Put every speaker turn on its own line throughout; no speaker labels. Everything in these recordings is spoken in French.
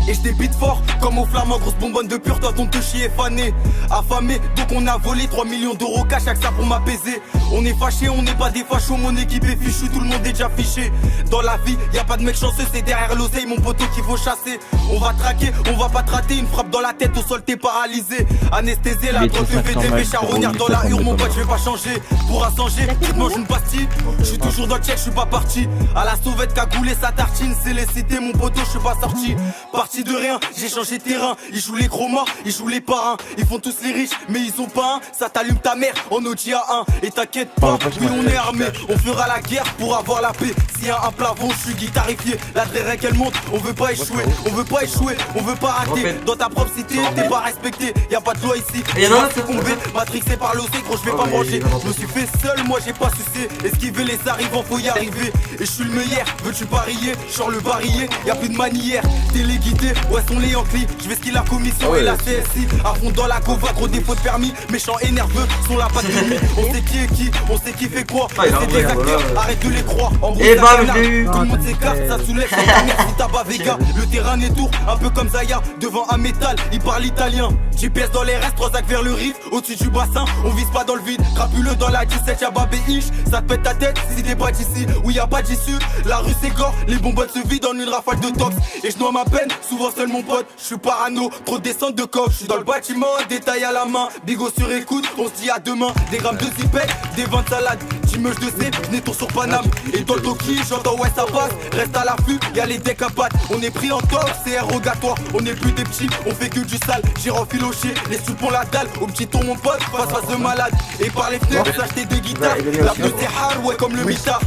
Et je débite fort comme au flamand, grosse bonbonne de pur, toi ton te chier fané. Affamé, donc on a volé 3 millions d'euros cash, avec ça pour m'apaiser. On est fâché, on n'est pas des fachos, mon équipe est fichue, tout le monde est déjà fiché. Dans la vie, y a pas de mec chanceux, c'est derrière l'oseille mon poteau qu'il faut chasser. On va traquer, on va pas te rater, une frappe dans la tête, au sol t'es paralysé. Anesthésié, la drogue te fait des méchants charognard dans la hurle, mon pote je vais pas changer. Pour assanger, tu te manges une pastille. Je suis toujours dans le check, je suis pas parti. À la sauvette cagoulé sa tartine, c'est les cités, mon poteau je suis pas sorti. Parti de rien, j'ai changé de terrain. Ils jouent les gros morts, ils jouent les parrains. Ils font tous les riches, mais ils ont pas un. Ça t'allume ta mère en Audi A1. Et t'inquiète pas, oui on est armé. On fera la guerre pour avoir la paix. S'il y a un plafond, je suis guitarifié. La drérée qu'elle monte, on veut pas échouer. On veut pas échouer, on veut pas rater. Dans ta propre cité, t'es pas respecté. Y'a pas de loi ici. Je vais succomber, matrixé par l'osé, gros je vais pas manger. Je me suis fait seul, moi j'ai pas sucé. Esquiver les arrivants, faut y arriver. Et je suis le meilleur, veux-tu parier? Genre le barillet, y'a plus de manière. Téléguidé, ouais sont les Yankees. Je vais skill la commission et la CSI. À fond dans la cova, gros défaut de permis. Méchants et nerveux sont la patte de nuit. On sait qui est qui, on sait qui fait quoi. C'est des acteurs, arrête de les croire. En gros, tout le monde s'écarte, ça soulève sur ta mère si t'as pas Vega. Le terrain est tour, un peu comme Zaya. Devant un métal, il parle italien. GPS dans les restes, 3 sacs vers le riff. Au-dessus du bassin, on vise pas dans le vide. Crapuleux dans la 17, y'a Babé Ish. Ça te pète ta tête si t'es pas d'ici. Où y'a pas d'issue, la rue c'est gore. Les bonbonnes se vident en une rafale de tox. Et je noie ma peine, souvent seul mon pote. Je suis parano, trop de descente de coq. Je suis dans le bâtiment, détail à la main. Bigot sur écoute, on se dit à demain. Des grammes de zipette, des vins de salade. J'image de C, j'n'ai tour sur Paname. Et dans le toki, j'entends ouais ça passe. Reste à l'affût, y'a les decks à pattes. On est pris en top, c'est rogatoire. On est plus des petits, on fait que du sale. J'ai renfiloché, les sous pour la dalle. Au petit tour mon pote, face de malade. Et par les fenêtres, s'acheter des guitares. L'avenue c'est hard, ouais comme le mitard.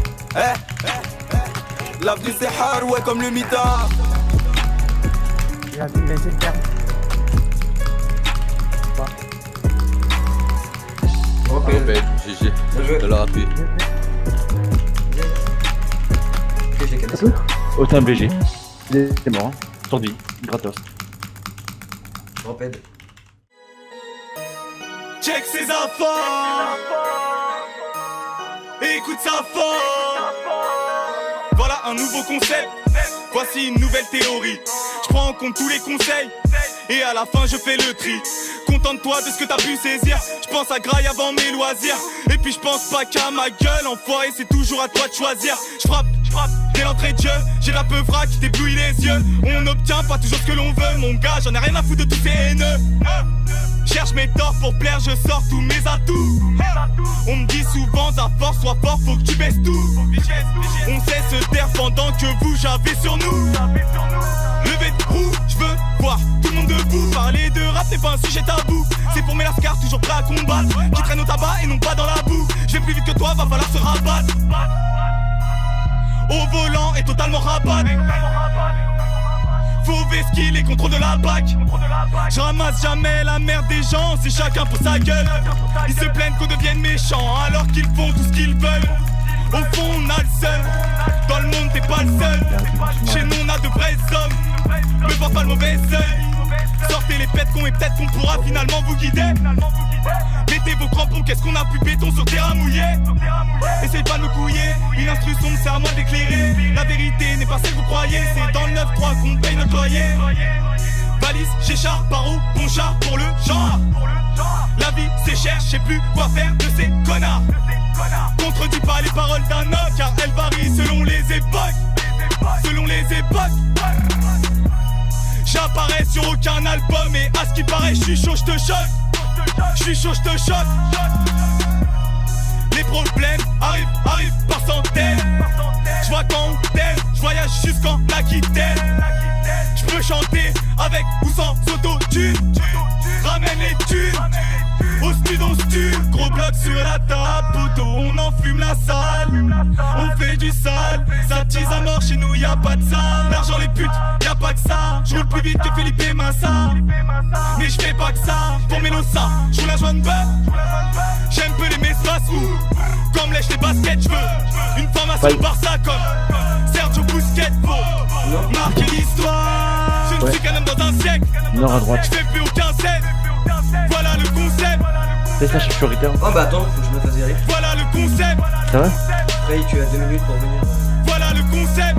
L'avenue c'est hard, ouais comme le mitard.
Il a essayé de faire.
Ok, GG. De leur appui.
Ok, j'ai cassé.
Oh, t'es un BG. Il est mort, hein. Tordi, gratos.
Ramped.
Check ses enfants. Écoute sa fort. Voilà un nouveau concept. Voici une nouvelle théorie. Je prends en compte tous les conseils. Et à la fin je fais le tri. Contente-toi de ce que t'as pu saisir. Je pense à graille avant mes loisirs. Et puis je pense pas qu'à ma gueule. Enfoiré, c'est toujours à toi de choisir. Je frappe dès l'entrée de jeu. J'ai la peuvra qui t'éblouit les yeux. On n'obtient pas toujours ce que l'on veut. Mon gars, j'en ai rien à foutre de tous ces haineux. Cherche mes torts pour plaire, je sors tous mes atouts. On me dit souvent, à force, sois fort, faut que tu baisses tout. On sait se taire pendant que vous javez sur nous. Levez de roue, je veux voir tout le monde debout. Parler de rap n'est pas un sujet tabou. C'est pour mes lascars, toujours prêt à combattre. Qui traînent au tabac et non pas dans la boue. Je vais plus vite que toi, va falloir se rabattre. Au volant et totalement rabattre. Faux skill et contrôle de la BAC. Je ramasse jamais la merde des gens, c'est chacun pour sa gueule. Ils se plaignent qu'on devienne méchants alors qu'ils font tout ce qu'ils veulent. Au fond on a le seul, dans le monde t'es pas le seul. Chez nous on a de vrais hommes, me porte pas le mauvais œil. Sortez les pètes cons et peut-être qu'on pourra finalement vous guider. Mettez vos crampons, qu'est-ce qu'on a plus béton sur terrain mouillé. Essaye pas de me couiller, une instru sombre c'est à moi d'éclairer. La vérité n'est pas celle que vous croyez, c'est dans le 9-3 qu'on paye notre loyer. Valise, chéchard, paro, bon chat pour le genre. La vie c'est cher, je sais plus quoi faire de ces connards. Contredis pas les paroles d'un homme, car elles varient selon les époques. Selon les époques. J'apparais sur aucun album et à ce qui paraît je suis chaud, je te choque. Je suis chaud, je te choque. Les problèmes arrivent par centaines. Je vois quand on t'aime, je voyage jusqu'en Aquitaine. Je peux chanter avec ou sans autotune. Ramène les thunes. Au stud, on stue. Gros bloc sur la table, poteau, on enfume la salle. On fait du sale, ça tease à mort, chez nous y'a pas de ça. L'argent les putes, y'a pas que ça. Je roule plus vite que Felipe Massa. Mais je fais pas que ça, pour Mélosa, je roule la joie de bœuf. J'aime peu les messages ou comme lèche les baskets, je veux une formation Barça comme Sergio Busquets pour marquer l'histoire. Je ne suis qu'un homme dans un siècle.
Nord à droite.
Je fais plus aucun set. Voilà le concept.
C'est ça, je suis prioritaire.
Oh bah attends, faut que je me fasse des riffs.
Voilà le concept.
Ça va?
Après tu as 2 minutes pour venir.
Voilà le concept.